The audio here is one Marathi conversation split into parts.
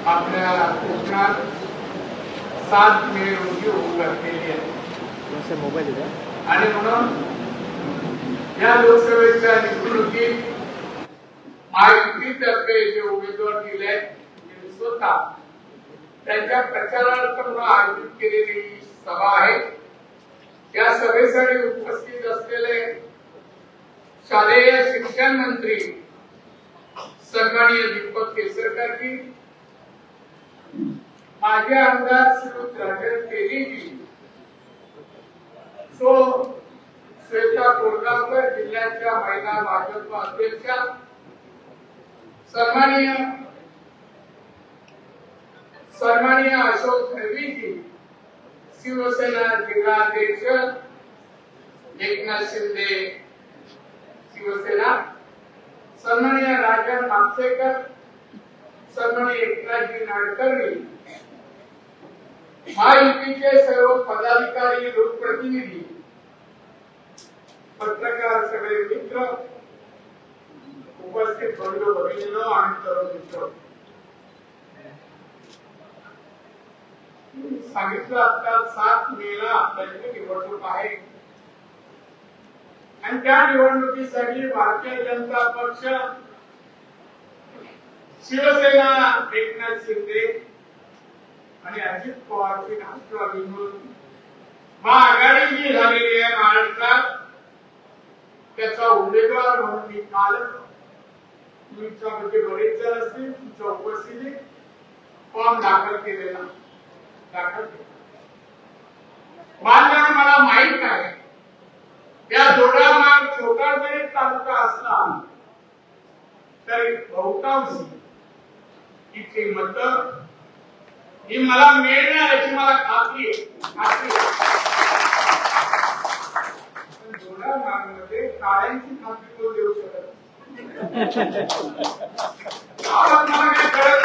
आपल्या कोकणात 7 मे रोजी होऊ लागलेली आहे आणि म्हणून या लोकसभेच्या निवडणुकीत महायुतीतर्फे जे उमेदवार दिले ते स्वतः त्यांच्या प्रचारार्थ म्हणून आयोजित केलेली सभा आहे। या सभेसाठी उपस्थित असलेले शालेय शिक्षण मंत्री सन्माननीय दीपक केसरकर जी, माजी आमदार श्री राजन तेलीजी, श्वेता कोल्हापूर जिल्ह्याच्या महिला भाजप अध्यक्षा सन्माननीय अशोक खरवी जी, शिवसेना जिल्हाध्यक्ष एकनाथ शिंदे शिवसेना, सन्माननीय राजन मापसेकर, सन्माननीय एकनाथजी नाडकर्णी, महायुतीचे सर्व पदाधिकारी, लोकप्रतिनिधी, पत्रकार, सगळे मित्र, उपस्थित बंधू भगिनींनो आणि तरुण मित्र, सांगितलं आता 7 मेला आपल्याकडे निवडणूक आहे आणि त्या निवडणुकीसाठी भारतीय जनता पक्ष, शिवसेना एकनाथ शिंदे आणि अजित पवारची राष्ट्रवादी मिळून महाआघाडी जी झालेली आहे महाराष्ट्रात, त्याचा उमेदवार म्हणून मी काल तुमच्यामध्ये बरेच जण असतील, तुमच्या उपस्थितीत फॉर्म दाखल केलेला बांधकाम मला माहित आहे। त्या जोडामार्ग छोटा जरी तालुका असला तरी बहुतांश इथे मत ही मला मिळणार याची मला खात्री आहे। जोडामार्गमध्ये काळ्यांची खात्री कोण देऊ शकत मला काय कळत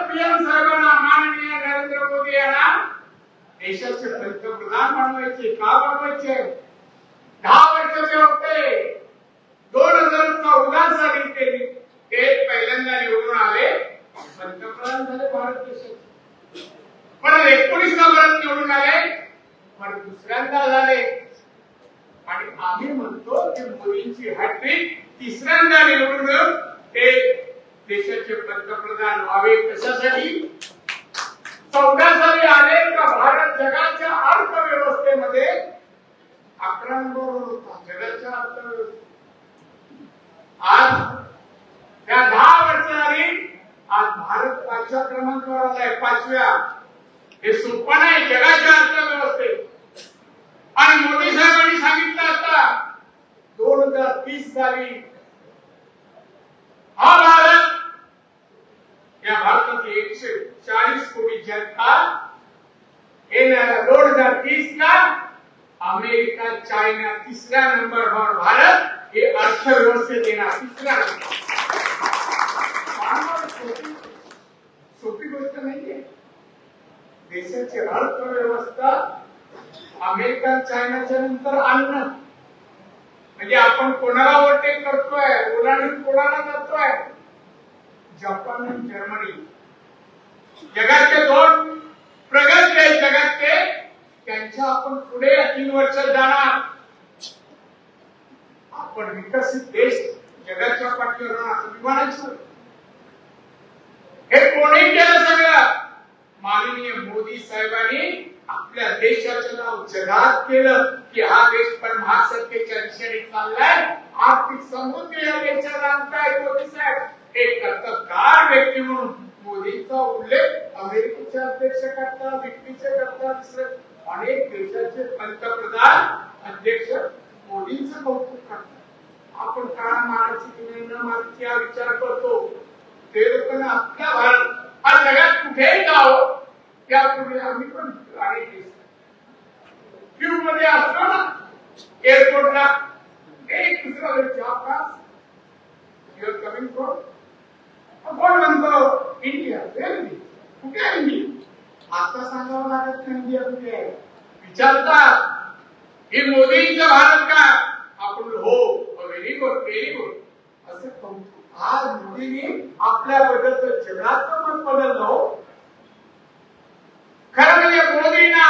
पीएम साहेबांना माननीय नरेंद्र मोदी यांना देशाचे पंतप्रधान बनवायचे का बनवायचे? 10 वर्षाचे होते, 2014 साली ते पहिल्यांदा निवडून आले, पंतप्रधान झाले भारत देशाचे, पण 19 वर्षात निवडून आले, पण दुसऱ्यांदा झाले आणि आम्ही म्हणतो की मोदींची हॅट्रिक तिसऱ्यांदा निवडून येऊन ते देशाचे पंतप्रधान व्हावे। कशासाठी? 14 साली आले का भारत जगाच्या अर्थव्यवस्थेमध्ये 11 नंबरवर होता, जगाच्या अर्थव्यवस्थेत। आज त्या 10 वर्षांनी आज भारत 5व्या क्रमांकावर आलाय, 5व्या। हे सोपं नाही जगाच्या अर्थव्यवस्थेत। आणि मोदी साहेबांनी सांगितलं आता 2030 साली हा भारत, या भारताची 140 कोटी जनता, 2030 का अमेरिका, चायना तिसऱ्या नंबरवर, भारत हे अर्थव्यवस्थेत येणार 3रा नंबर। सोपी गोष्ट नाहीये। देशाची अर्थव्यवस्था अमेरिका, चायनाच्या नंतर आणणं म्हणजे आपण कोणाला ओव्हरटेक करतोय, ओलांडून कोणाला जातोय? जपान आणि जर्मनी, जगाचे 2 प्रगत देश जगाचे, त्यांच्या आपण पुढे 3 वर्षात जाणार। आपण विकसित देश जगाच्या पाठीवर राहणार, विमानाचं हे कोणी केलं? सगळं माननीय मोदी साहेबांनी आपल्या देशाचं नाव जगात केलं की हा देश पण महासत्तेच्या दिशेने चाललाय, आर्थिक समृद्धी या देशाला आणताय। मोदी साहेब एक कर्तबगार व्यक्ती म्हणून मोदींचा उल्लेख अमेरिकेचे अध्यक्ष करतात, विक्टीचे करतात, दुसरे अनेक देशाचे पंतप्रधान अध्यक्ष मोदींचं कौतुक करतात। आपण काळा मारायची न मारायची हा विचार करतो, ते लोकांना आपल्या भारत आज जगात कुठेही जावं त्यापूर्वी आम्ही पण अनेक देश क्यू मध्ये असतो ना एअरपोर्टला, एक दुसरा व्यक्ती आपला यू आर कमिंग फ्रॉम, कोण म्हणतो इंडिया, कुठे आहे इंडिया? आता सांगावं लागत नाही इंडिया कुठे आहे, विचारतात ही मोदींचा भारत का? आपण हो व्हेरी गुड असं कौतुक. आज मोदींनी आपल्याबद्दलचं जगाचं मत बदललं हो. खरं म्हणजे मोदींना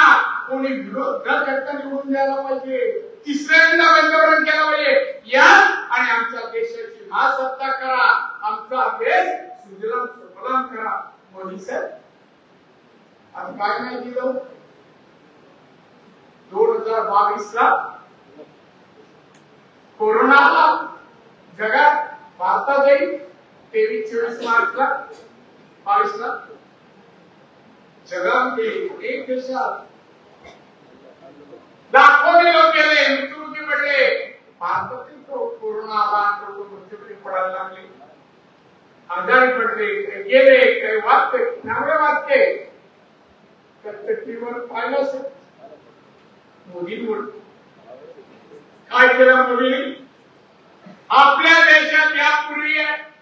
कोणी विरोध न करता निवडून द्यायला पाहिजे. तिसऱ्यांदा पंतप्रधान केला पाहिजे. या आणि आमच्या देशाची महासत्ता करा, आमचा देश सुजलाम सुफलाम करा. मोदी साहेब आज काय नाही दिलं. 2022 कोरोना जगात भारतात येईल 23-24 मार्चला 22 जगामध्ये एक देशात लाखोनी लोक गेले, मृत्युमुखी पडले. भारतातील तो कोरोना आला, मृत्युमुखी पडायला लागले, आजारी पडले, गेले, काही वाचते चांगले वाचते. तर टीव्हीवर पाहिलं असेल मोदींवर काय केलं. मोदींनी आपल्या देशात यापूर्वी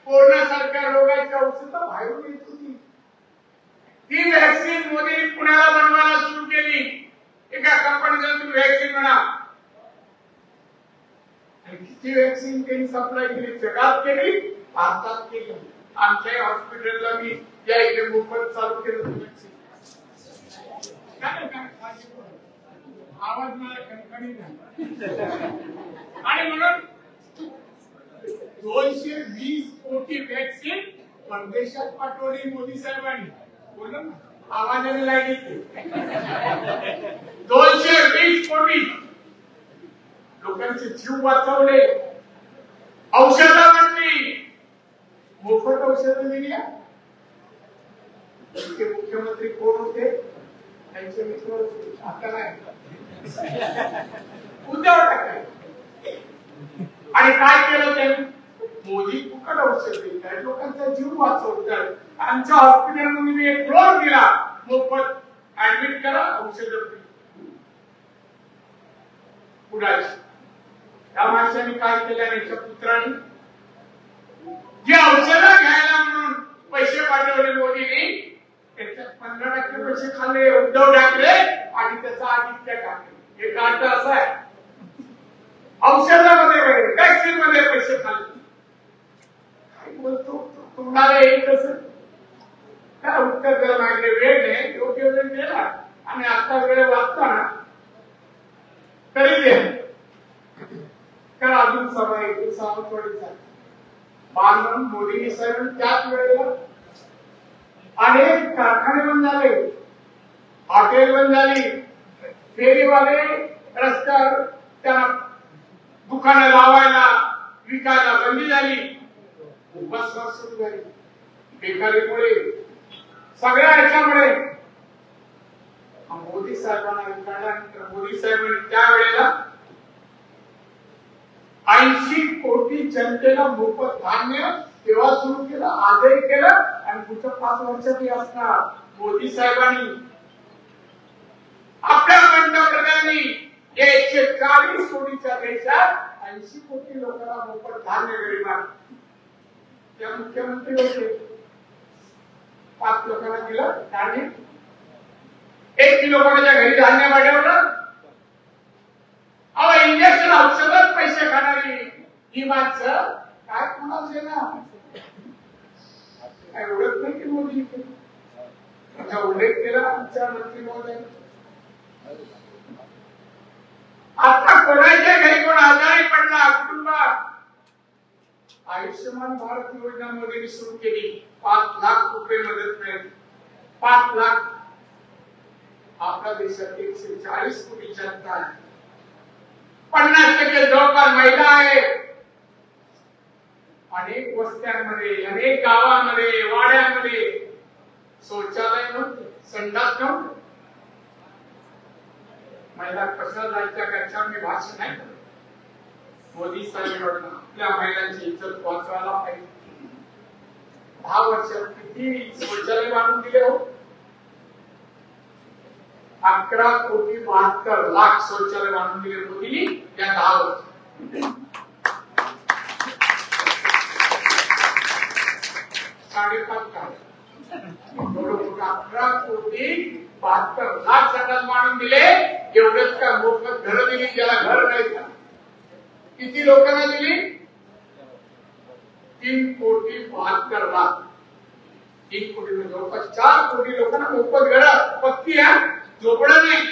कोरोना सारख्या रोगाची औषधं बाहेरून येत होती. ती व्हॅक्सिन मोदींनी पुण्याला बनवायला सुरू केली. एका कंपनीला तुम्ही व्हॅक्सिन म्हणा, आणि किती व्हॅक्सिन त्यांनी सप्लाय केली, जगात केली, भारतात केली. आमच्या हॉस्पिटलला मी या इथे मोफत चालू केलं व्हॅक्सिन. आवाज मला खणखणी नाही. आणि म्हणून 220 कोटी व्हॅक्सिन परदेशात पाठवली मोदी साहेबांनी. बोललं ना आवाजाने लागली. 220 कोटी लोकांचे जीव वाचवले. औषधं बनली, मोफत औषधं दिली. मुख्यमंत्री कोण होते? त्यांचे मित्र होते. आता नाही, उद्धव ठाकरे. आणि काय केलं त्यांनी? मोदी फुकट औषध देतात, लोकांचा जीव वाचवतात. आमच्या हॉस्पिटलमध्ये मी एक फ्लोर दिला, मोफत ऍडमिट करा, औषध पुढाची. त्या माणसाने काय केलं? त्यांच्या पुत्राने जे औषधं घ्यायला म्हणून पैसे पाठवले मोदींनी, त्याच्यात 15% पैसे खाल्ले उद्धव ठाकरे आणि त्याचा आदित्य ठाकरे. हे कारण असं आहे, औषधामध्ये व्हॅक्सिन मध्ये पैसे खाल्ले. काय बोलतो तुम्हाला येईल तसं काय उत्तर द्यायला मागले. वेळ नाही, योग्य वेळ दिला आणि आता वेळ वाचताना तरी दे. कारण अजून सभा येते सावंतवाडीचा बांधून मोदींनी साहेब त्याच वेळेला अनेक कारखाने बंद झाले, हॉटेल बंद झाली, फेरीवाले रस्त्यावर त्यांना दुकानं लावायला विकायला बंदी झाली, बस सुरू झाली. बेकारीमुळे सगळ्या याच्यामुळे मोदी साहेबांना विकायला. मोदी साहेबांनी त्यावेळेला 80 कोटी जनतेला मोफत धान्य तेव्हा सुरू केलं, आजही केलं आणि पुढच्या 5 वर्षातही असणार. मोदी साहेबांनी आपल्या पंतप्रधानांनी 140 कोटीच्या देशात 80 कोटी लोकांना मोफत धान्य गरीबांना. त्या मुख्यमंत्री होते, 5 लोकांना दिलं धान्य. 1 किलो कोणाच्या घरी धान्य वाढवलं. अहो इंजेक्शन औषधात पैसे खाणारी ही माणसं काय कोणाला देणार? काय ओळख नाही की मोदी त्याचा उल्लेख केला आमच्या मंत्री महोदय. आता कोणाच्या घरी कोण आजारी पडला कुटुंबात, आयुष्यमान भारत योजना मोदींनी सुरू केली. 5 लाख रुपये मदत मिळेल. 5 लाख. आपल्या देशात 140 कोटी जनता आहे, 50% जवळपास महिला आहेत. अनेक वस्त्यांमध्ये, अनेक गावांमध्ये, वाड्यामध्ये शौचालय नव्हते, संडास नव्हते. महिला कशा जायच्या त्याच्यावर मी भाषण नाही करत. मोदी साहेबांना आपल्या महिलांची इज्जत वाचवायला पाहिजे. 10 वर्षात किती शौचालय बांधून दिले हो? 11,72,00,000 शौचालय बांधून दिले मोदींनी या 10 वर्षात. 11,72,00,000 संडास बांधून दिले. एवढंच का मोफत घरं दिली, ज्याला घर नाही. किती लोकांना दिली? 3,72,00,000 3 कोटी जवळपास 4 कोटी लोकांना मोफत घर पक्की आहे, झोपडं नाही.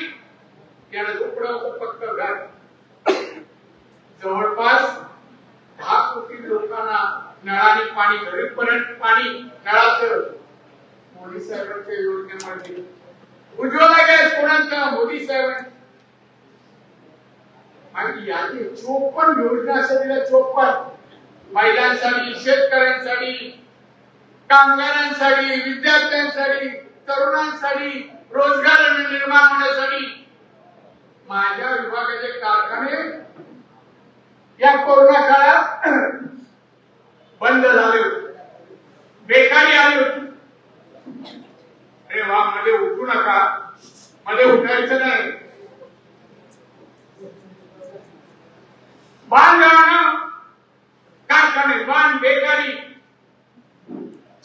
त्याला झोपडं पक्क घर. जवळपास 10 कोटी लोकांना नळाने पाणी, घरीपर्यंत पाणी नळाचं मोदी साहेबांच्या योजनेमध्ये. उज्ज्वला गॅस कोणाचा? मोदी साहेबांनी. आणि याची 54 योजना असं दिल्या. 54 महिलांसाठी, शेतकऱ्यांसाठी, कामगारांसाठी, विद्यार्थ्यांसाठी, तरुणांसाठी, रोजगार निर्माण होण्यासाठी. माझ्या विभागाचे कारखाने या कोरोना काळात बंद झाले होते, बेकारी आली होती. अरे वा, मध्ये उठू नका, मध्ये उठायचं नाही. बांधकाम कारखाने, बेकारी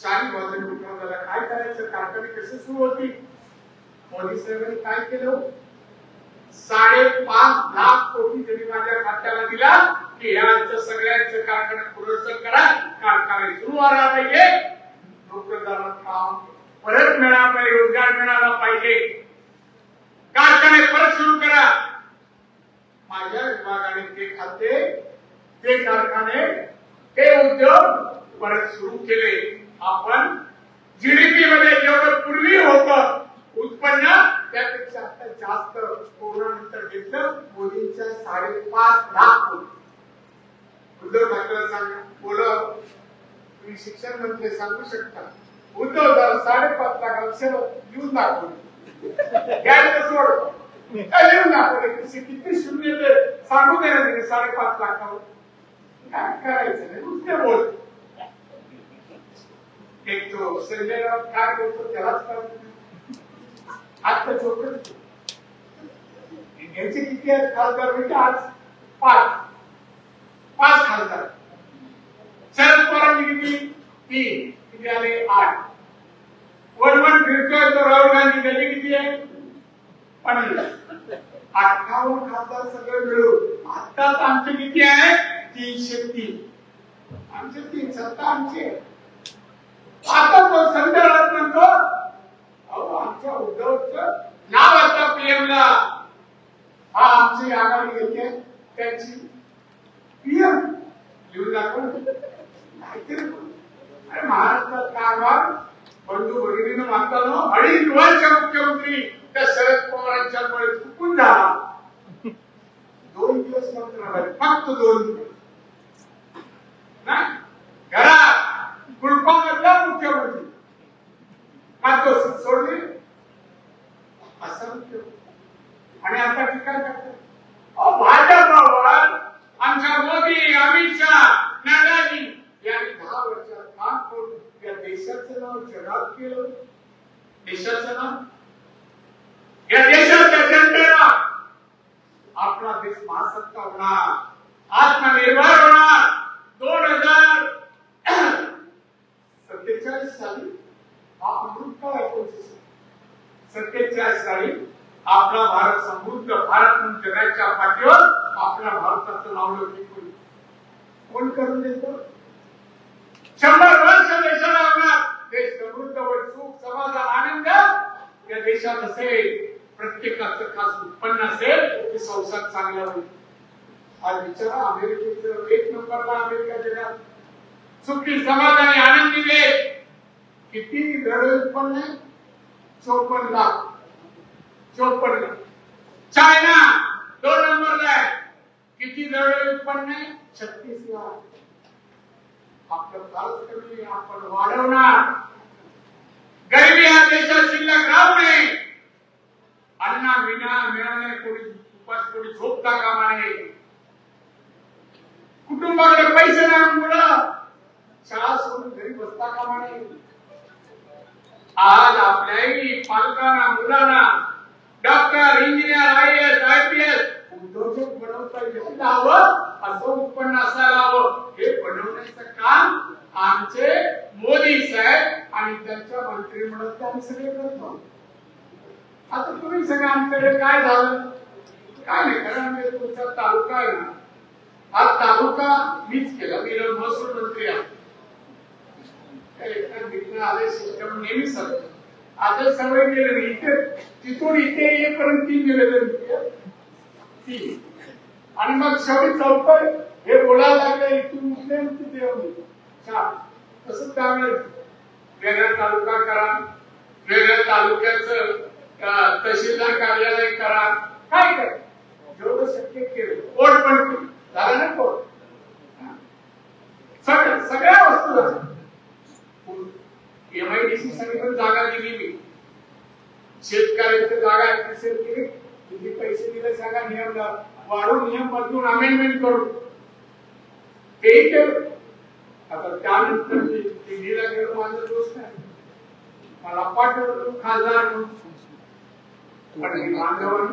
4 वाजता उठून झाला. काय करायचं? कारखाने कसे सुरू होती? मोदी साहेबांनी काय केलं? 5.5 लाख कोटी त्यांनी माझ्या खात्याला दिला की ह्यांचं सगळ्यांचं कारखाने पुरस्कार करा, कारखाने सुरू व्हायला पाहिजे, नोकरदारांना काम परत मिळाला पाहिजे, रोजगार मिळाला पाहिजे, कारखाने परत सुरू करा. माझ्या विभागाने ते खाते, ते कारखाने, ते उद्योग परत सुरू केले. आपण जीडीपी मध्ये जेवढं पूर्वी होतं उत्पन्न त्यापेक्षा आता जास्त कोरोना नंतर घेतलं. मोदींच्या 5.5 लाख कोटी. उद्धव ठाकरे सांगा, बोला, तुम्ही शिक्षण मंत्री सांगू शकता. उद्धव 5.5 लाख अक्षर लिहून दाखवले, घ्यायचं सोड, लिहून दाखवले. किती शून्य ते सांगू दे ना. 5.5 लाखावर काय करायचं नाही, नुसते बोल. एक तो संजय राऊत काय बोलतो त्यालाच कळत. आता चोपडे घ्यायचे किती आहेत खासदार? म्हणजे आज 5 खासदार. शरद पवारांनी किती? किती आले? 8. वन फिरतोय तो राहुल गांधी, त्याचे किती आहे? 50. 58 खासदार सगळे मिळून आताच आमचे किती आहे? 303. आमचे 3 सत्ता आमची. आता तो संजय राऊत म्हणतो आमच्या उद्धवचं नाव आता पीएमला, हा आमची आघाडी घेते, त्याची पीएम लिहून दाखवलं. काहीतरी अरे महाराष्ट्रात कारभार बंधू भगिनीनं मानताना 2.5 वर्ष मुख्यमंत्री त्या शरद पवारांच्या मुळे चुकून झाला. 2 दिवस मंत्रालय, फक्त 2 दिवस ना. घरात कुलपामधला मुख्यमंत्री सोडले असं. आणि आता ठिकाण करतात भाजपवर. आमच्या मोदी, अमित शहा, नड्डाजी यांनी 10 वर्षात काम करून या देशाचं नाव जगात केलं. देशाचं नाव, या देशाच्या जनतेला आपला देश महासत्ता होणार, आत्मनिर्भर होणार. 2047 साली अमृतकाळ आहे. 47 साली आपला भारत समृद्ध भारत म्हणून जगाच्या पाठीवर आपल्या भारताचं नाव होईल. कोण करून देतो? 100 वर्ष देशाला होणार. देश समृद्ध व सुख, समाधान, आनंद या देशात असेल. प्रत्येकाचं खास उत्पन्न असेल ते संसार चांगला होईल. आज विचारा, अमेरिकेचं 1 नंबरला अमेरिका जगात सुखी, समाधानी, आनंदी देश. किती दर उत्पन्न आहे? 54 लाख. 54 लाख. चायना 2 नंबरला आहे. किती दर उत्पन्न आहे? 36 लाख. आपलं फारच कमी, आपण वाढवणार. गरिबी हा देशात शिल्लक राहू नये. अन्ना विना मिळाले कोणी उपास, कोणी झोपता कामा नये. कुटुंबाकडे पैसे नाही, मुलं शाळा सोडून घरी बसता कामा नये. आज आपल्याही पालकांना, मुलांना डॉक्टर, इंजिनियर, आयएएस, आयपीएस उद्योजक बनवता यावं, असं उत्पन्न असायला हवं. हे बनवण्याचं काम आमचे मोदी साहेब आणि त्यांच्या मंत्रिमंडळात आम्ही सगळे करतो. आता तुम्ही सगळं आमच्याकडे काय झालं? काय नाही, कारण तुमचा तालुका आहे ना, हा तालुका मीच केला. मी महसूल मंत्री आहे. तिथून आले सिस्टम नेहमी सर आता सवय गेलं इथे तिथून इथे येईपर्यंत 3 निवेदन केली आणि मग शेवटी चौपट हे बोलायला लागले इथून उठले तिथे तसं त्यावेळेस वेगळा तालुका करा, वेगळ्या तालुक्याचं तहसीलदार कार्यालय करा, काय करा जेवढं शक्य केलं. कोर्ट पण झालं ना कोर्ट सगळ्या वस्तू MIDC साठी पण जागा दिली मी, शेतकऱ्यांची जागा ऍप्रिशिएट केली, किती पैसे दिले सांगा, नियम वाढवून नियम बदलून अमेंडमेंट करून तेही केलं. आता त्यानंतर दिल्लीला गेलो माझा दोष नाही, मला पाठवलं खासदार म्हणून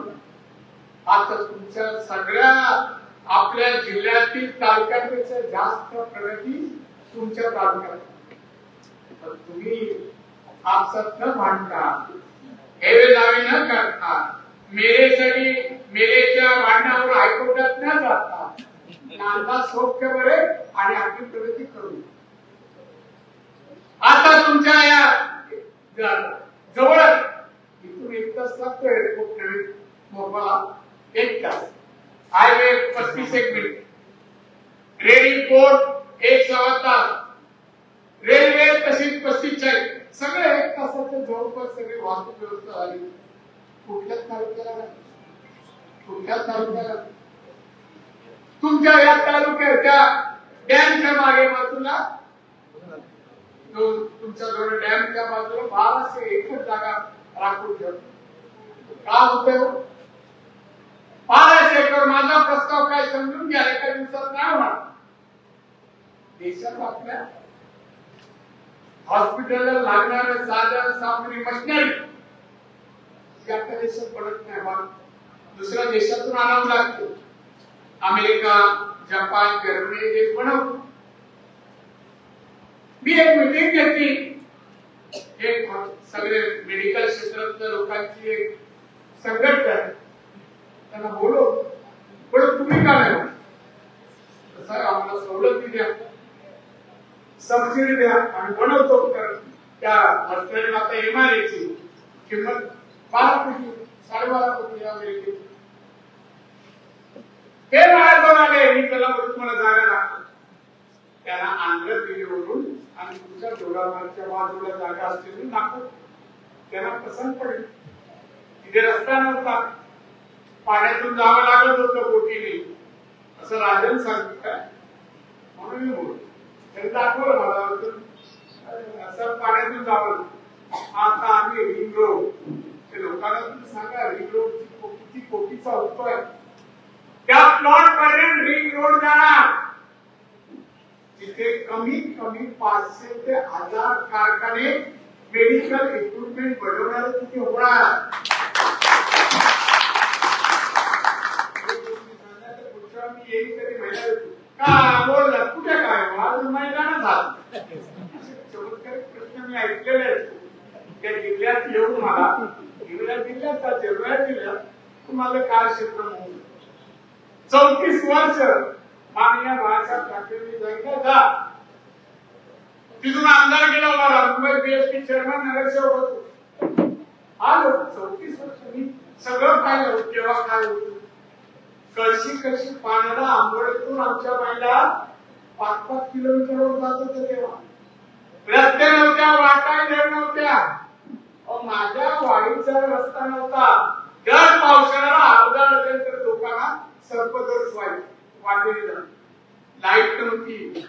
आता तुमच्या सगळ्या आपल्या जिल्ह्यातील तालुक्यांपेक्षा जास्त प्रगती तुमच्या तालुक्यात. तुम्ही आपसात न भांडता, हेवेदावे न करता, मेरेच्या भांडणावर हायकोर्टात न जाता नांदा सौख्य बरे आणि आपली प्रगती करू. आता तुमच्या या जवळ इथून 1 तास लागतो एअरपोर्ट मोकळा, 1 तास, हायवे 35 मिनिट, रेडी पोर्ट 1.25 तास, रेल्वे तशीच 45, सगळे 1 तासाच्या जवळपास सगळी वाहतूक व्यवस्था झाली. कुठल्याच तालुक्याला तुमच्या या तालुक्याच्या डॅमच्या मागे बाजूला तुमच्या जवळ डॅमच्या बाजूला 1200 एकर जागा राखून ठेवतो. का होते 1200 एकर? माझा प्रस्ताव काय समजून घ्या, एका दिवसात नाही होणार. देशात आपल्या हॉस्पिटलला लागणारे साधन सामग्री मशिनरी आपल्या देशात पडत नाही, दुसऱ्या देशातून आणावं लागतं. अमेरिका, जपान, जर्मनी हे बनवतो. मी एक मीटिंग घेतली, एक सगळे मेडिकल क्षेत्रातल्या लोकांची एक संघटना, त्यांना बोलव तुम्ही काय नाही आम्हाला सवलती द्या, सबसिडी द्या आणि बनवतो. त्या हॉस्पिटल आता MRAची किंमत 12 कोटी 12.5 कोटी अमेरिकेची. ते माझ्याजवळ आले, मी त्याला मला जागा लागतो, त्यांना आंध्र दिल्लीवरून आणि तुमच्या डोळामागच्या बाजूला जागा असलेली दाखव, त्यांना पसंत पडेल. तिथे रस्ता नव्हता, पाण्यातून जावं लागत होतं बोटीने, असं राजन सांगतो काय म्हणून मी बोलतो. त्यांनी दाखवलं मला असं पाण्यातून जावं. आता आम्ही रिंग रोड, ते लोकांना तुम्ही सांगा रिंग रोड किती कोटीचा होतोय, त्या प्लॉट पर्यंत रिंग रोड जाणार, तिथे कमीत कमी 500 ते 1000 कारखाने मेडिकल इक्विपमेंट बनवणारे तिथे होणार. पुढच्या मी येईल तरी महिना का बोलला कुठे काय माझं मैदान झालं. चमत्कारिक प्रश्न मी ऐकलेले आहेत. त्या जिल्ह्यात येऊन मला जिल्ह्यात जिल्ह्यात तुम्हाला काय क्षेत्र म्हणून 34 वर्ष माननीय बाळासाहेब ठाकरेंनी सांगितलं जा. तिथून आमदार गेला मला, मुंबई BSP चेअरमन नगरसेवक होतो. आलो 34 वर्ष मी सगळं पाहिलं. तेव्हा काय होतं, कळशी पाण्याला आंबोळीतून आमच्या बाईला 5-5 किलोमीटरवर जात होते. तेव्हा रस्ते नव्हत्या, वाटा नव्हत्या, माझ्या वाडीचा रस्ता नव्हता. दर पावसाळ्याला अर्धा डझन लोकांना सर्पदोष वाटेली जात, लाईट नव्हती,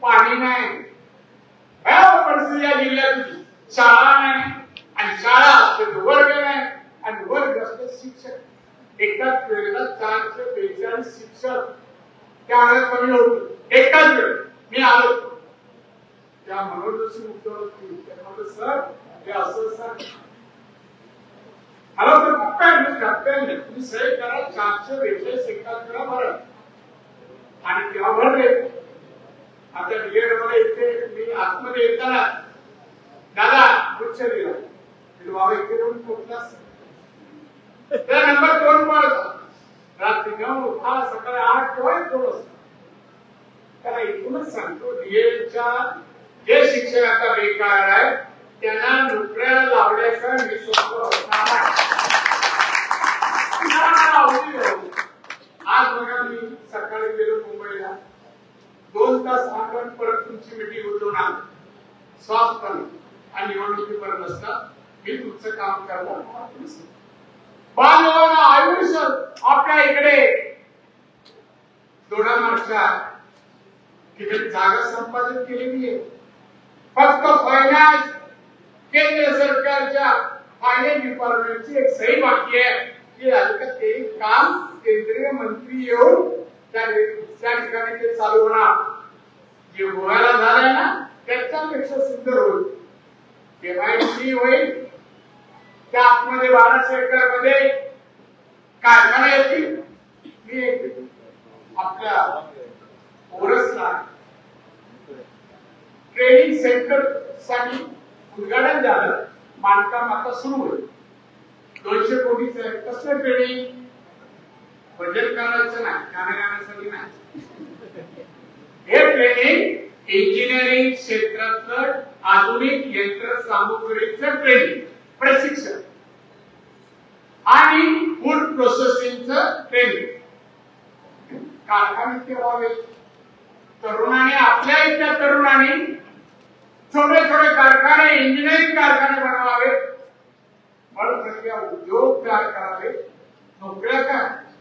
पाणी नाही, परिस्थिती या जिल्ह्याची. शाळा नाही, आणि शाळा असते वर्ग नाही, आणि वर्ग असते शिक्षक. एकाच वेळेला 442 शिक्षक त्यावेळेस कमी होते एकाच वेळेस. मी आलो त्या मनोरची मुख्यमंत्री सर हे असं सर मला तर पक्का तुम्ही सही करा 442 एकाच वेळा भरा. आणि तेव्हा भरले. आता डीएड मला इथे मी आतमध्ये येताना दादा वृक्ष दिला, बाबा इथे येऊन पोहोचलास त्या नंबर 2 पडला. रात्री 9 सकाळी 8 किंवा 2 वाजता. त्याला इथूनच सांगतो डीएडच्या जे शिक्षणाचा बेकार आहे त्यांना नोकऱ्या लावल्याशिवाय मी सोपं होणार नाही. आज बघा मी सकाळी गेलो मुंबईला 2 तास आपण परत तुमची मीटिंग होतो ना स्वास्थ्य आणि निवडणुकीपर्यंत असतात मी तुमचं काम करणार. बांधवांना आयुष्य आपल्या इकडे दोडामार्गच्या तिकडे जागा संपादन केलेली आहे. फक्त फायनान्स केंद्र सरकारच्या फायनान्स डिपार्टमेंटची एक सही बाकी आहे की ते काम केंद्रीय मंत्री येऊन त्या ठिकाणी ते चालू होणार. जे गोव्याला झालंय ना त्याच्यापेक्षा सुंदर होईल. केवायसी होईल. त्या आतमध्ये 1200 एकर मध्ये कारखाने येतील. मी आपल्या ओरसला ट्रेनिंग सेंटर साठी उद्घाटन झालं. बांधकाम आता सुरू होईल. 200 कोटीचं आहे. कसलं ट्रेनिंग? बजेट करायचं नाही, गाण्यासाठी नाही. हे ट्रेनिंग इंजिनिअरिंग क्षेत्रातलं आधुनिक यंत्रसामुग्रीचं ट्रेनिंग प्रशिक्षण आणि फूड प्रोसेसिंगचं ट्रेनिंग. कारखाने ठेवावे. तरुणांनी आपल्या इथल्या तरुणांनी छोटे छोटे कारखाने इंजिनिअरिंग कारखाने बनवावे. बळकट्या उद्योग तयार करावे.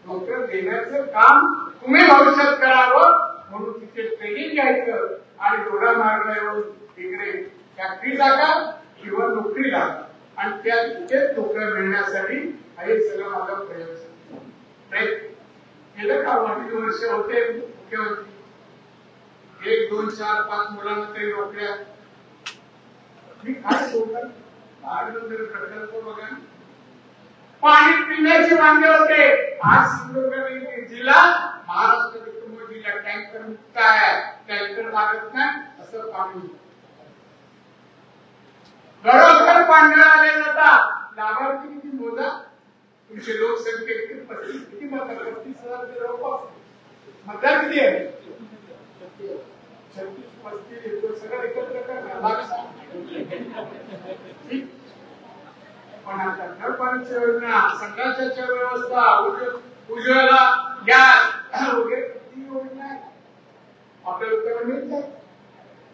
नोकऱ्या देण्याचं काम तुम्ही भविष्यात करावं म्हणून तिथे ट्रेनिंग घ्यायचं आणि थोडा मार्ग येऊन तिकडे फॅक्टरी टाका किंवा नोकरी लागा आणि त्या तिथेच नोकऱ्या मिळण्यासाठी हे सगळं माझा प्रयत्न. गेलं का 2 वर्ष होते मुख्यमंत्री. 1, 2, 4, 5 मुलांना तरी नोकऱ्या. मी काय सोडलं प्रकल्प बघा. पाणी पिण्याचे वांदे होते. आज सिंधुदुर्ग जिल्हा महाराष्ट्र जिल्हा टँकर मुक्त आहे. टँकर लागत नाही असं पाणी घरोघर पाणी आले जातात. लाभार्थी किती मोजा. तुमची लोकसंख्या किती मतदार 35,000 जवळपास. मतदार किती आहे? 36-35 सगळं एकत्र करणार. पण आता घरपाणीची योजना, संडासाच्या व्यवस्था, उज्ज्वला गॅस वगैरे किती योजना आहे आपल्या लोकांना मिळत आहे.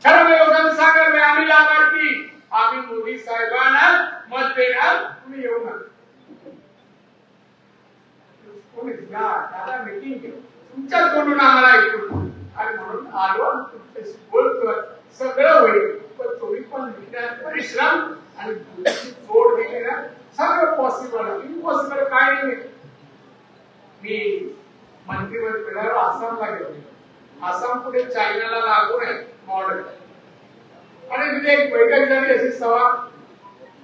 खरं लोकांना सांगा आम्ही लाभार्थी, आम्ही मोदी साहेबांना मत देणार, तुम्ही येऊ नका. कोणी दादा मीटिंग घेऊ तुमच्या तोंडून आम्हाला ऐकून आणि म्हणून आलो तुमच्याशी बोलतोय. सगळं होईल पण तुम्ही पण परिश्रम आणि जोड दिले ना सगळं पॉसिबल आहे. इम्पॉसिबल काय नाही. मी मंत्रिमंडळ फिरायला आसामला गेलो. आसाम पुढे चायनाला लागून आहे मॉडेल आणि तिथे एक बैठक झाली अशी सभा.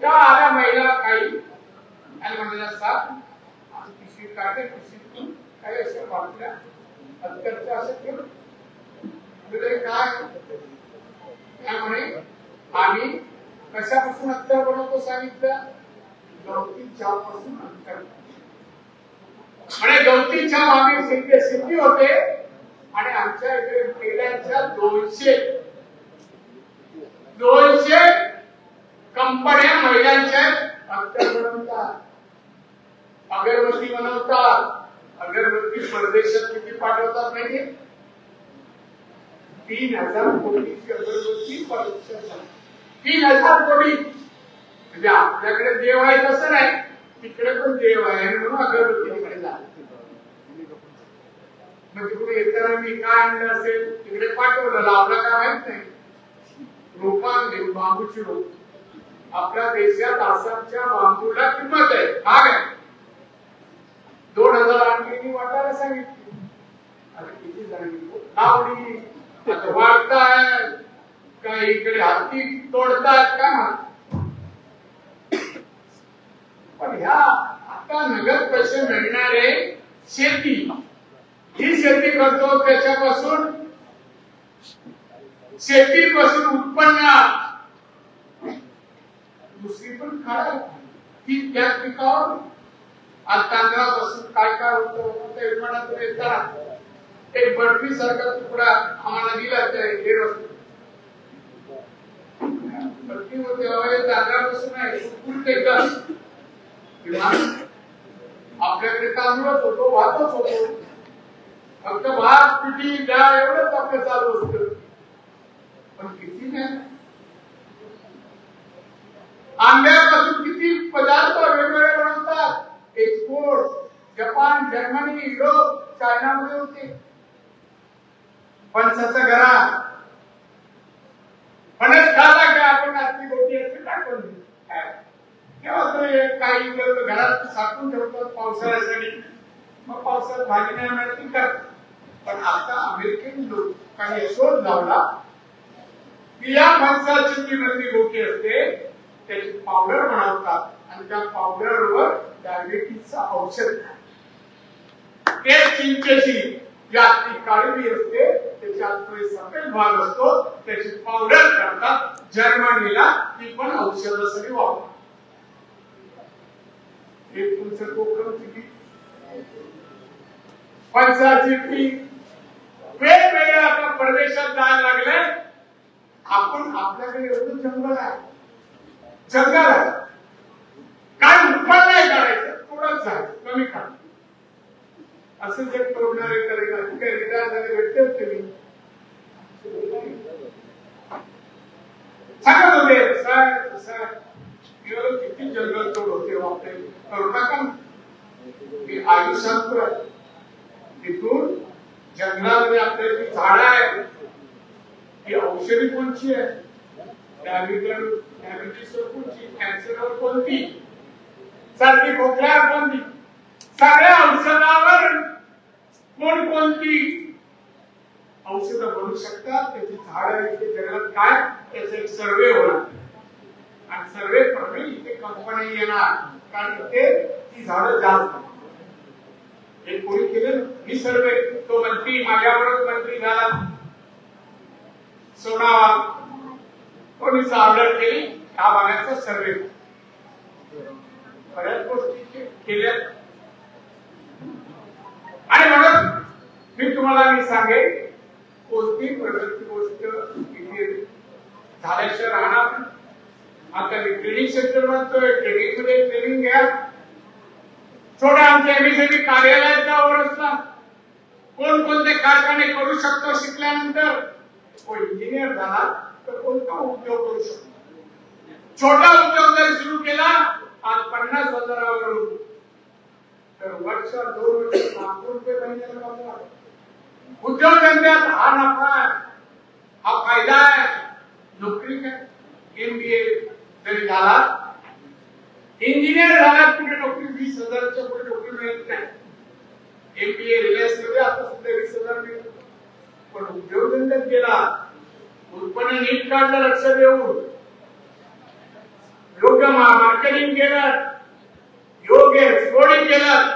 त्या आल्या महिला काही आणि म्हणाल्या साथ पिशवी काढते पिशवीतून काही असं वाटल्या अंतरच्या असं केलं. काय त्यामुळे आम्ही कशापासून अत्तर बनवतो सांगितलं. गवती चहापासून अंतर. म्हणजे गवती चहा आम्ही सिद्धी होते आणि आमच्या इकडे महिलांच्या 200 कंपन्या महिलांच्या अंतर बनवतात. अगरबत्ती बनवतात. अगरबत्ती परदेशात किती पाठवतात माहिती? 3,000 कोटीची अगरबत्ती परदेशात. 3,000 कोटी. म्हणजे आपल्याकडे देव आहे तसं नाही, तिकडे पण देव आहे म्हणून अगरबत्ती तिकडे जाते. मग तिकडे येताना मी काय आणलं असेल तिकडे पाठवलं. लावलं का माहित नाही. रोपांचे बांबूची रोप. आपल्या देशात आसामच्या बांबूला किंमत आहे. महाग आहे. 2,000 आणखी वाटायला सांगितली. आता किती सांगितलं लावली. आता वाढताय का इकडे हाती तोडतायत का. पण ह्या आता नगद पैसे मिळणारे शेती ही शेती करतो त्याच्यापासून शेतीपासून उत्पन्न दुसरी पण खरं ती त्या पिकावर. आज तांदळापासून काय काय होतं त्या विमानातून येताना एक बर्फी सारखा तुकडा आम्हाला दिला. पत्नी होते जागापासून आहे सुटकुट एकदम आपल्याकडे तांदूळच होतो भातच होतो फक्त भात पिठी डाळ एवढंच आपलं चालू असतं पण किती नाही आंब्यापासून किती पदार्थ वेगवेगळे बनवतात एक्सपोर्ट जपान जर्मनी युरोप चायनामध्ये होते फणसाचा गरा फणस खाला की आपण आपली गोटी असते टाकून तेव्हा तर काही घरात साठवून ठेवतात पावसाळ्यासाठी मग पावसाळ्यात भाजी नाही मिळत तर पण आता अमेरिकन लोकांनी शोध लावला की या फणसाची जी मधली गोटी असते त्याची पावडर बनवतात आणि त्या पावडरवर डायबिटीसचं औषध ते चिंचेची जी आतली काळी असते त्याच्यात सफेद भाग असतो त्याची पावडर करतात जर्मनीला ती पण औषधासाठी वापरतात एक तुमचं कोकण किती फणसाची पीक वेगवेगळ्या आता प्रदेशात जायला लागले आपण आपल्याकडे एवढं जंगल आहे जंगल आहे काय उत्पन्न नाही करायचं थोडंच आहे कमी खा असं जर तोडणारे रिटायर झाले भेटते होते मी सांगत होते सर किती जंगल तोड होते आपले करोना का मी आयु सांगतोय तिथून जंगलामध्ये आपल्याला झाड आहे ती औषधी कोणची आहे डायबिटीसवर कोणची कॅन्सरवर कोणती सर्दी खोकल्यावर कोणती सगळ्या औषधावर कोणती औषधं बनू शकतात त्याची झाडं इथे जगात काय त्याचा एक सर्वे होणार आणि सर्वे प्रमाणे इथे कंपनी येणार कारण इथे ती झाडं जास्त हे कोणी केलं मी सर्वे तो मंत्री माझ्याबरोबर मंत्री झाला सोनावा कोणीच ऑर्डर केली हा भागाचा सर्वे बऱ्याच गोष्टी केल्या आणि म्हणून मी सांगेन कोणती प्रगती गोष्ट इथे झाल्याशिवाय राहणार आता मी ट्रेनिंग सेंटर म्हणतोय ट्रेनिंग मध्ये ट्रेनिंग घ्या छोट्या आमच्या एमएसएमई कार्यालयात जावंच ना कोणते कारखाने करू शकतो शिकल्यानंतर कोण इंजिनियर झाला तर कोणता उद्योग करू शकतो छोटा उद्योग जर सुरू केला आज 50,000 तर वर्ष 2 वर्ष ₹1,00,000 महिन्याला कमवा उद्योगधंद्यात हा नफा हा फायदा आहे नोकरी काय एमबीए जरी झाला इंजिनियर झाला कुठे नोकरी 20,000च्या पुढे नोकरी मिळत नाही एमबीए रिलायन्स मध्ये आता सध्या 20,000 मिळतो पण उद्योगधंद्यात गेला उत्पन्न नीट काढलं लक्ष देऊन योग्य मार्केटिंग केलं योग्य एक्सपोर्टिंग केलं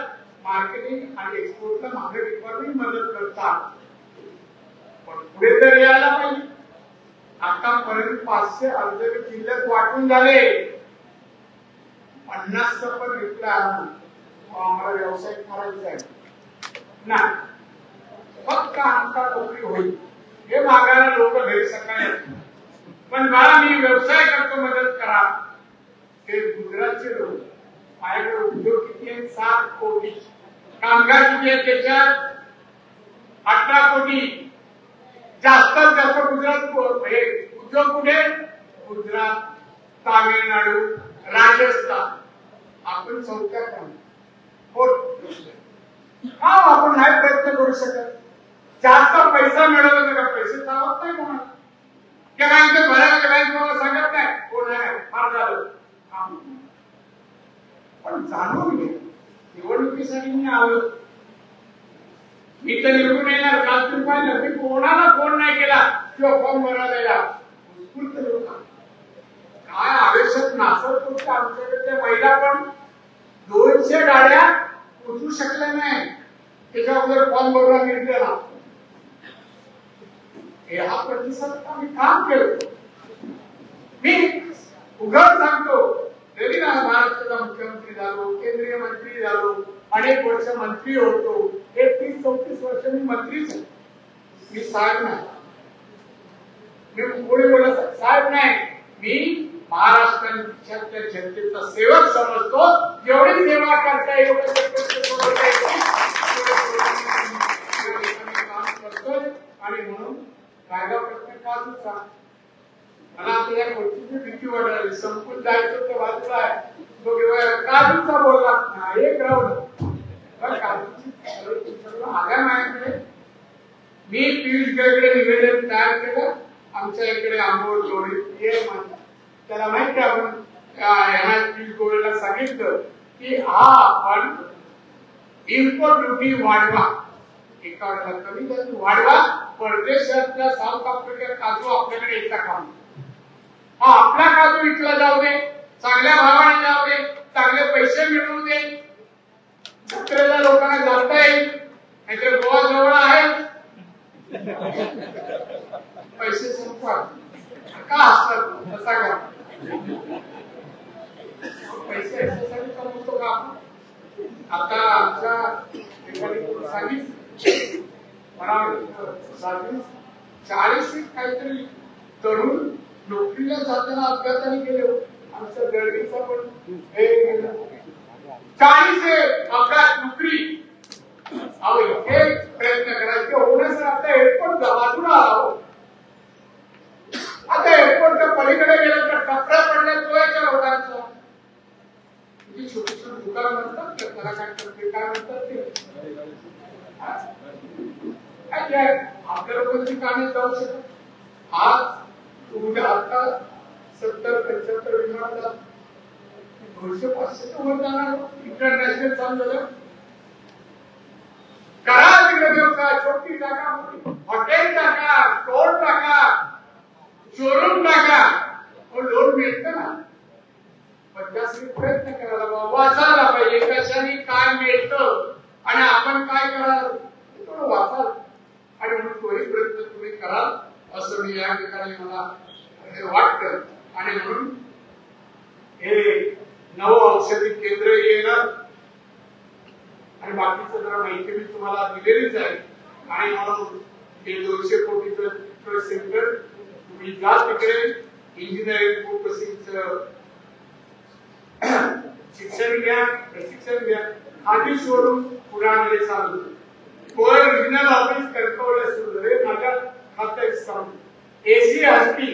मार्केटिंग आणि एक्सपोर्टला मागे डिपार्टमेंट मदत करतात पण पुढे तर यायला पाहिजे आतापर्यंत 500 अर्ज जिल्ह्यात वाटून झाले 50 पण रिप्लाय आम्हाला व्यवसाय करायचा आहे नाही फक्त आमचा नोकरी होईल हे मागायला लोक गैरसमज पण मला मी व्यवसाय करतो मदत करा ते गुजरातचे लोक माझ्याकडे उद्योग किती आहेत 7 कोटी कामगार किती आहेत त्याच्यात 18 कोटी जास्तीत जास्त गुजरात उद्योग कुठे गुजरात तामिळनाडू राजस्थान आपण चौथ्या का आपण नाही प्रयत्न करू शकत जास्त पैसा मिळवला तर पैसे चालत नाही कोणाला त्या बँकेत भरायला बँक मला सांगत नाही कोण आहे फार झालं पण जाणून घे निवडणुकीसाठी मी आलो मी तर निवडून येणार काल तुम्ही पाहिलं मी कोणाला फोन नाही केला किंवा फॉर्म भरायला उत्स्फूर्त लोक काय आवेशात नाचत होते आमच्याकडे महिला पण 200 गाड्या पोचू शकल्या नाही त्याच्याबद्दल फॉर्म भरला निर्णय हा प्रतिसाद आम्ही काम केलं मी उघड सांगतो जरी ना महाराष्ट्राचा मुख्यमंत्री झालो केंद्रीय मंत्री झालो अनेक वर्ष मंत्री होतो 31-34 वर्ष मी मंत्रीच आहे मी साहेब नाही मी कोणी बोलत साहेब नाही मी महाराष्ट्राच्या जनतेचा सेवक समजतो. जेवढी सेवा करता येईल काम करतोय. आणि म्हणून कायदा प्रत्येकाचा मला आपल्या गोष्टीची भीती वाटायला संपून जायचं तर बाजूला आहे. तो काजूचा बोलला एक राहून आल्या माझ्याकडे मी पियुष गोयलकडे निवेदन तयार केलं. आमच्या इकडे आंबोळ जोडी त्याला माहिती आपण पियुष गोयलला सांगितलं की हा आपण इम्पोर्ट ड्युटी वाढवा. एका वेळेला कमी जास्त वाढवा. परदेशातल्या साऊथ आफ्रिका काजू आपल्याकडे येता काम हा आपला काजू विकला जाऊ दे. चांगल्या भावाने जाऊ दे. चांगले पैसे मिळवू दे. जत्रेला लोकांना जाता येईल. नाहीतर गोवा जवळ आहे. पैसे संपवा का असतात तसा का पैसे याच्यासाठी कमवतो का आपण. आता आमच्या सांगितलं 40 काहीतरी तरुण नोकरीला जाताना अपघाताने गेले. आमच्या दळवीचा पण हे गेलं 40 अपघात नोकरी. अहो इथे प्रयत्न करायचे होण्यास आता एअरपोर्ट बाजूला आहो. आता एअरपोर्टच्या पलीकडे गेलं तर टपरा पडल्या तोयाच्या लोकांचा छोटी छोटी दुकान म्हणतात त्याला काय करते काय म्हणतात ते आपल्या लोकांची कामे जाऊ शकत. आज उद्या आता 70-75 विमान 200-500 वर जाणार. इंटरनॅशनल चालू झालं. करा तिकडे व्यवसाय. छोटी टाका हॉटेल टाका स्टोर टाका शोरूम टाका. लोन मिळतं ना. प्रयत्न करायला वाचायला पाहिजे कशाने काय मिळतं आणि आपण काय कराल थोडं वाचाल. आणि म्हणून तोही प्रयत्न तुम्ही कराल असं मी या ठिकाणी मला वाटतं. आणि म्हणून हे नवं औषधी केंद्र येणार आणि बाकीचं जरा माहिती मी तुम्हाला दिलेलीच आहे. आणि म्हणून हे 200 कोटीचं सेंटर तुम्ही जा तिकडे इंजिनिअरिंग प्रोसेसिंगचं शिक्षण घ्या प्रशिक्षण घ्या. आधी शोरूम पुण्यामध्ये चालू कोर रिजनल ऑफिस कणकवलीला सुरू झाले. माझ्या खात्यात एसी हस्ती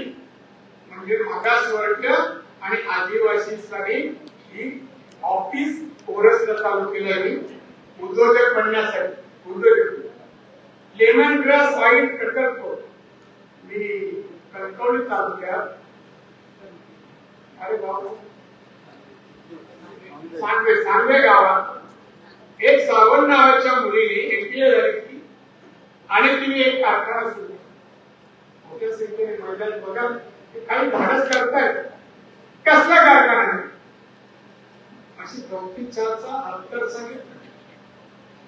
म्हणजे मागासवर्ग आणि आदिवासींसाठी ही ऑफिस कोरसला चालू केलं आहे. उद्योजक बनण्यासाठी उद्योजक लेमन ग्रास ऑइल प्रकल्प मी कणकवली तालुक्यात अरे बाबा सांगवे गावात एक सावंत नावाच्या मुलीने एमबीए झाली आणि तिने एक कारखाना सुरू केला. मोठ्या संख्येने मैदान बघा काही धाडस करतायत. कसला कारखाना आहे अशी गवती चहाचा अंतर सांगितलं.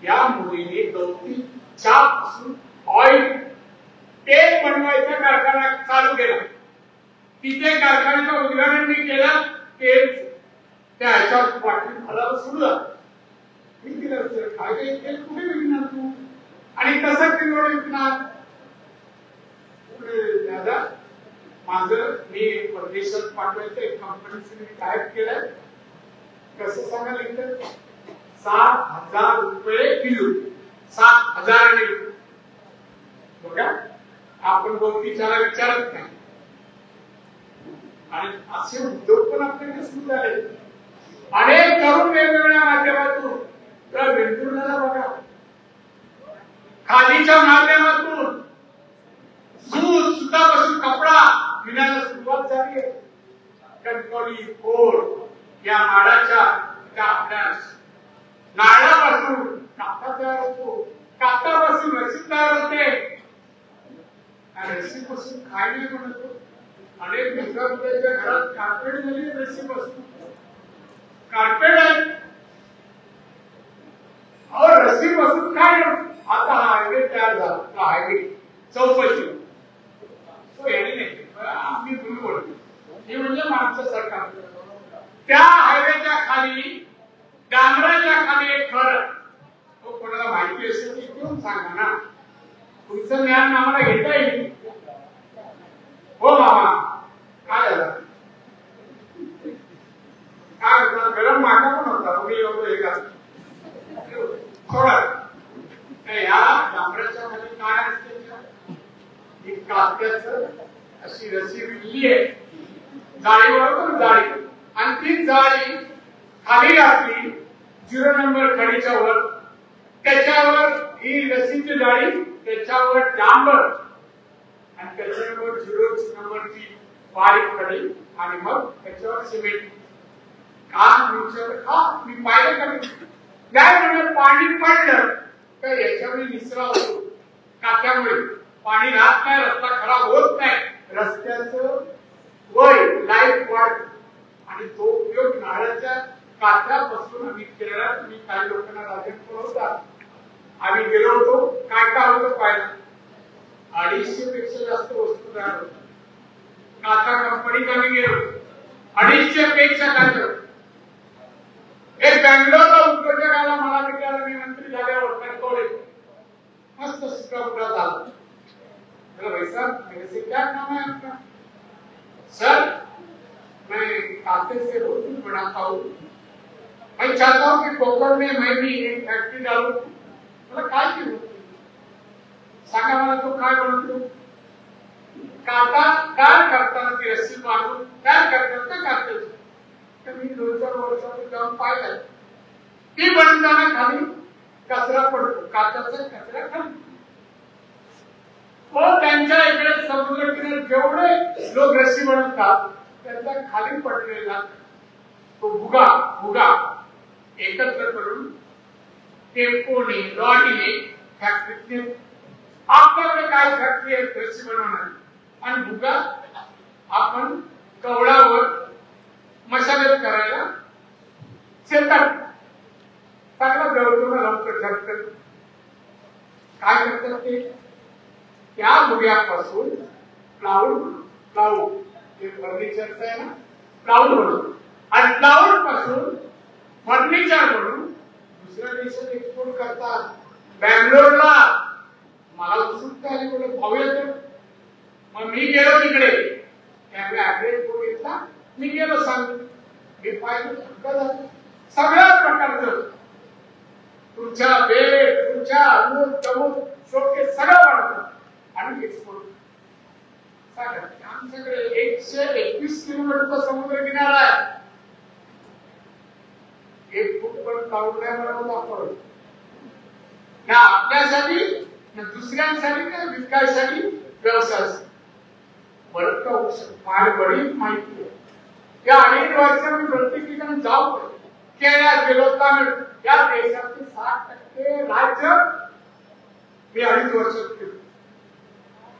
या मुलीने गवती चहा पासून ऑइल तेल बनवायचा कारखाना चालू केला. तिथे कारखान्याचं उद्घाटन मी केलं. तेल त्या ह्याच्यात वाटून मला सुरू झालं. मी दिलं काय तेल कुठे विकणार तू आणि कसं किलोवर विकणार. दादा माझं मी परदेशात पाठवायचं एक कंपनीचं मी टाईप केलंय. कसं सांगायला इथं 7,000 रुपये किलो. 7,000 बघा आपण गोष्टीच्याला विचारत नाही. आणि असे उद्योग पण आपल्याकडे सुरू झाले. अनेक तरुण वेगवेगळ्या माध्यमातून तर वेंगुर्ल्याला बघा खादीच्या माध्यमातून सूत सुतापासून कपडा विणायला सुरुवात झाली आहे. कणकवली फोड या नाडाच्या त्या आपल्या नाडापासून कापड तयार होतो. कापडापासून रशी तयार होते. रशीपासून खायला म्हणतो. अनेक मित्रांच्या घरात कार्पेट झाली रशीपासून. कार्पेट आहे और रशीपासून काय आता हायवे तयार झाला. हायवे चौपशी तो याने नाही आम्ही बोलतो हे म्हणजे मागचं सरकार. त्या हायवेच्या खाली डांबराच्या खाली एक घर तो कोणाला माहिती असेल की घेऊन सांगा ना. तुमचं ज्ञान आम्हाला घेता येईल. हो मामा काय झालं काट्याचं अशी रस्सी विणली आहे जाळीबरोबर जाळी, आणि ती जाळी खाली घातली 0 नंबर खडीच्या वर, त्याच्यावर ही रस्सीची जाळी, त्याच्यावर डांबर, आणि त्याच्यावर 0 नंबरची बारीक खडी, आणि मग त्याच्यावर सिमेंट. मी पाहिलं का काय म्हणजे पाणी पडलं तर याच्यावर निचरा होतो काट्यामुळे, पाणी राहत नाही, रस्ता खराब होत नाही, रस्त्याचं वय लाईफ वाढत, आणि तो उपयोग नारळाच्या काथ्यापासून आम्ही केलेला. तुम्ही काही लोकांना राजन होता, आम्ही गेलो होतो, काय काय होतं पाहिलं. 250 पेक्षा जास्त वस्तू तयार होतात. काथा कंपनीत आम्ही गेलो, 250 पेक्षा जास्त. एक बँगलोरला उद्योजक आला, मला विचारलं, मी मंत्री झाल्यावर कंट्रोल मस्त सुद्धा उडा झाला. भाई साहब मेरे से क्या काम है आपका? सर मैं काते से रोटी बनाता हूँ, मैं चाहता हूँ कि कोकण में मैं भी एक फैक्ट्री डालू. मला काय की होती सांगा, मला तो काय बनवतो. काता काय करताना ती रस्सी बांधून काय करतात ना काते. तर मी 2-4 वर्षापूर्वी जाऊन पाहिलं, ती बनताना खाली कचरा पडतो, काचाचा कचरा खाली. त्यांच्या इकडे समुद्र किनारे जेवढे लोक रस्सी बनवतात त्यांचा खाली पडलेला तो भुगा एकत्र करून टेम्पोने लॉरीने फॅक्टरीत. आपल्याकडे काय फॅक्टरी आहे रस्सी बनवणार, आणि भुगा आपण कवळावर मशागत करायला शेतात चांगला जवळजवळ लवकर झटकन. काय करतात ते, त्या भुग्यापासून प्लाऊड हे फर्निचरचं आहे ना, प्लाऊड बनवून, आणि प्लाऊड पासून फर्निचर बनवून दुसऱ्या देशात एक्सपोर्ट करतात. बँगलोरला मला उत्सुकता आली, कुठे भाव येतो. मग मी गेलो तिकडे, त्यामुळे ऍड्रेस बघितला, मी गेलो सांगून, मी पाहिलं सगळ्या प्रकारचं तुमच्या बेड, तुमच्या अमूल तमूल शोकेस सगळं वाढतं आणि एक्सपोर्ट. आमच्याकडे 121 किलोमीटरचा समुद्र किनारा आहे. 1 फूट पण काढून नाही बनवला आपण, ना आपल्यासाठी ना दुसऱ्यांसाठी ना विकायसाठी व्यवसायासाठी. बरं का फार बरीच माहिती आहे. या 2.5 वर्ष मी प्रत्येक ठिकाणी जाऊ केरळात गेलो, तामिळ या देशातील 60% राज्य मी 2.5 वर्षात केलं.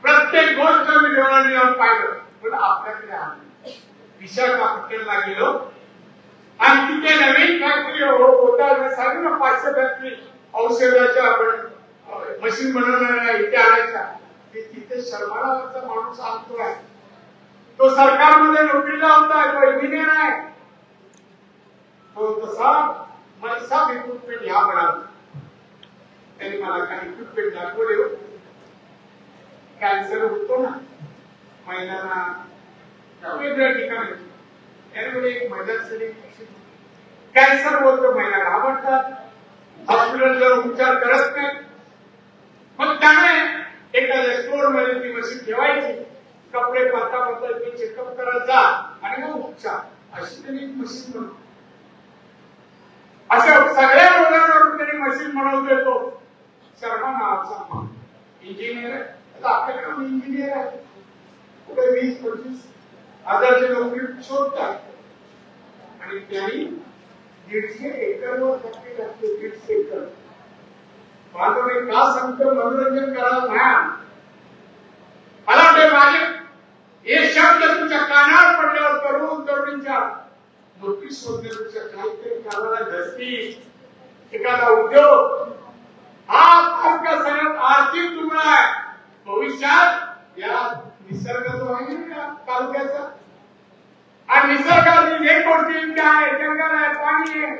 प्रत्येक गोष्ट मी डोळ्यांनी जाऊन पाहिलं. पण आपल्याकडे आले विशाखापट्टणमला गेलो, आणि तिथे नवीन फॅक्टरी होता. सांगितलं 500 फॅक्टरी औषधाच्या आपण मशीन बनवणाऱ्या इथे आणायच्या. तिथे शर्माळावरचा माणूस आणतोय, तो सरकारमध्ये नोकरीला होता, तो इंजिनियर आहे. तो तसा मला सब इक्विपमेंट ह्या म्हणाला. त्यांनी मला काही इक्विपमेंट दाखवले. कॅन्सर होतो ना महिलांना वेगवेगळ्या ठिकाणी, त्यामध्ये एक महिलांसाठी कॅन्सर होतं, महिला घाबरतात, हॉस्पिटलवर उपचार करत नाही. मग त्याने एखाद्या स्टोर मध्ये ती मशीन ठेवायची, कपडे पाहता चेकअप करायचा, आणि मग उपचार. अशी त्यांनी मशीन बनवली. अशा सगळ्या रोगांवर त्यांनी मशीन बनवतो. तो शर्मा नावाचा इंजिनियर, आपल्याकडे इंजिनियर आहे, पुढे 20-25 हजारची नोकरी शोधतात. आणि त्यांनी 150 एकरवर फॅक्टरी घातली. 150 एकर. माझं का सांगतो, मनोरंजन करायला नाही. मला वाटतं माझे हे शब्द तुमच्या कानावर पडल्यावर तरुण तरुणींच्या नोकरी शोधण्यापेक्षा काहीतरी करायला धसती, एखादा उद्योग हा आपल्या सगळ्यात आर्थिक तुकडा आहे. भविष्यात या निसर्ग जो आहे ना तालुक्याचा, आणि निसर्गातील एक गोष्टी इतक्या आहे, जंगल आहे, पाणी आहे,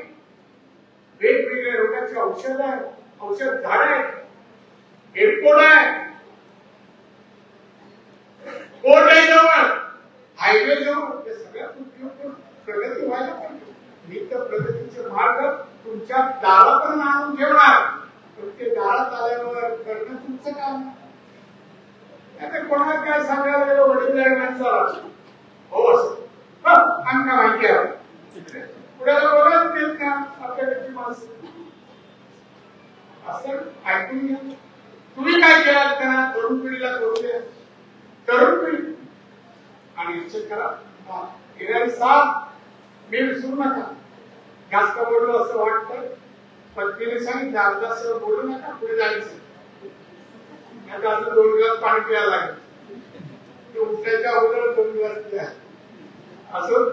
वेगवेगळ्या रोगाचे औषध आहे, औषध झाड आहे, एअरपोर्ट आहे, कोर्ट आहे जवळ, हायवे जवळ. त्या सगळ्यात उपयोग प्रगती व्हायला पाहिजे. नित्य प्रगतीचे मार्ग तुमच्या दारापर्यंत आणून ठेवणार, पण ते दारात आल्यावर करणं तुमचं काम. कोणाला काय सांगायला गेलो वडीलधारी माणसाला हो आमका माहिती आहे पुढ्याला बोलत देत ना आपल्याकडची माणसं असं ऐकून घ्या. तुम्ही काय केलात त्यांना तरुण पिढीला करू द्या. तरुण पिढी आणि निश्चित करा येणारी साथ मी विसरू नका. जास्त बोललो असं वाटतं पत्नीने सांगितलं अर्धा सर बोलू नका पुढे जायचं आता असं 2 दिवस पाणी प्यायला लागेल उठल्याच्या अगोदर 2 दिवस प्या असं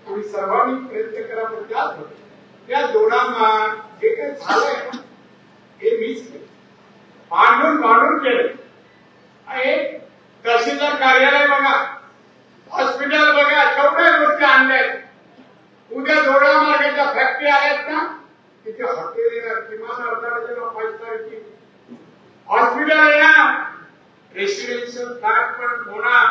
तुम्ही सर्वांनी प्रयत्न करा. पण त्या जोडामार जे काही झालंय ना हे मीच केलं भांडून केलं. तहसीलदार कार्यालय बघा हॉस्पिटल बघा केवढ्या गोष्टी आणल्यात. उद्या जोडा मार्गाच्या फॅक्टरी आल्यात ना तिथे हॉटेल येणार किमान अर्धा डझन 5 तारखेची हॉस्पिटल येणार रेसिडेन्शियल फ्लॅट पण होणार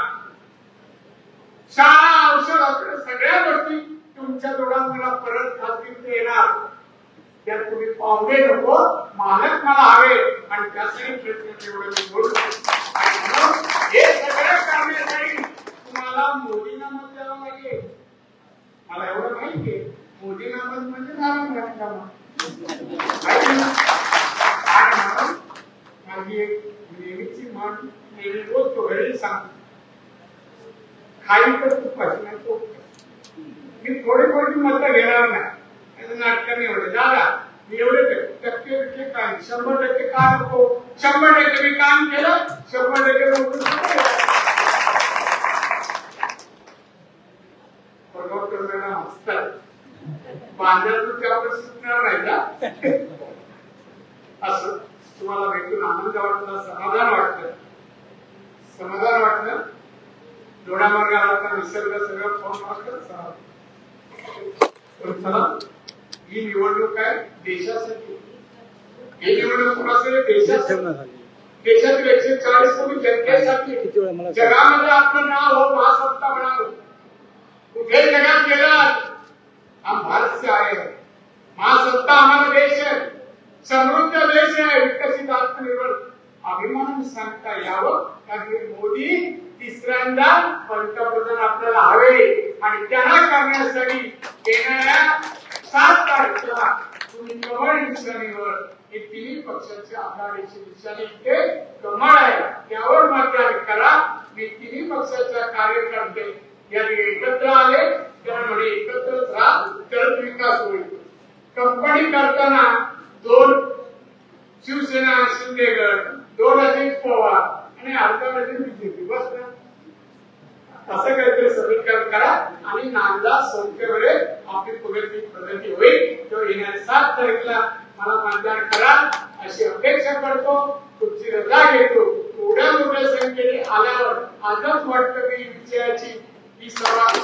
शाळा औषध हॉस्पिटल सगळ्या गोष्टी तुमच्या जोडांना परत खात्रीत येणार. त्यात तुम्ही पाहुणे नको मालक मला हवे आणि त्यासाठी प्रयत्न एवढं बोलू हे सगळं करण्यासाठी तुम्हाला मोदींना मत द्यावं लागेल. मला एवढं माहितीये मोदींना मत म्हणजे नारायण माझी एक नेहमीची म्हण नेहमी बोलतो घरी सांगतो खाई तर तुपाची नाही तो मी थोडी मतं घेणार नाही नाटकाने एवढे दादा मी एवढे टक्के काय 100% का नको 100% मी काम केलं 100% नोकरी असतात बांधल्यातून त्यावर सुटणार नाही का असं तुम्हाला भेटून आनंद वाटला समाधान वाटलं जोडा मार्गाला निसर्ग सगळं फोन वाटलं. चला ही निवडणूक आहे देशासाठी. ही निवडणूक कोणासाठी देशातील 140 कोटी जनतेसाठी जगामध्ये आपलं नाव हो महासत्ता बनावं. कुठे जगात गेलात हम भारत से आए हैं महासत्ता हमारा देश है समृद्ध देश है विकसित आत्मनिर्भर अभिमानाने सांगता यावं कारण मोदी तिसऱ्यांदा पंतप्रधान आपल्याला हवे आणि त्यांना करण्यासाठी येणाऱ्या 7 तारखेला तुम्ही कमळ निशाणीवर हे तिन्ही पक्षाची आघाडीची निशाणी इथे कमळ आहे त्यावर मतदान करा. मी तिन्ही पक्षाच्या कार्यकर्ते यांनी एकत्र आले त्यामुळे एकत्रच राहा तरच विकास होईल. कंपनी करताना 2 शिवसेना शिंदेगड 2 अजित पवार आणि अर्धा डझन बीजेपी बस ना असं काहीतरी समीकरण करा आणि नांदा संख्येवर आपली प्रगती होईल. तो येणाऱ्या 7 तारखेला मला मतदान करा अशी अपेक्षा करतो. तुमची रजा घेतो. एवढ्या मोठ्या संख्येने आल्यावर आजच वाटतं की विजयाची ही सर्वात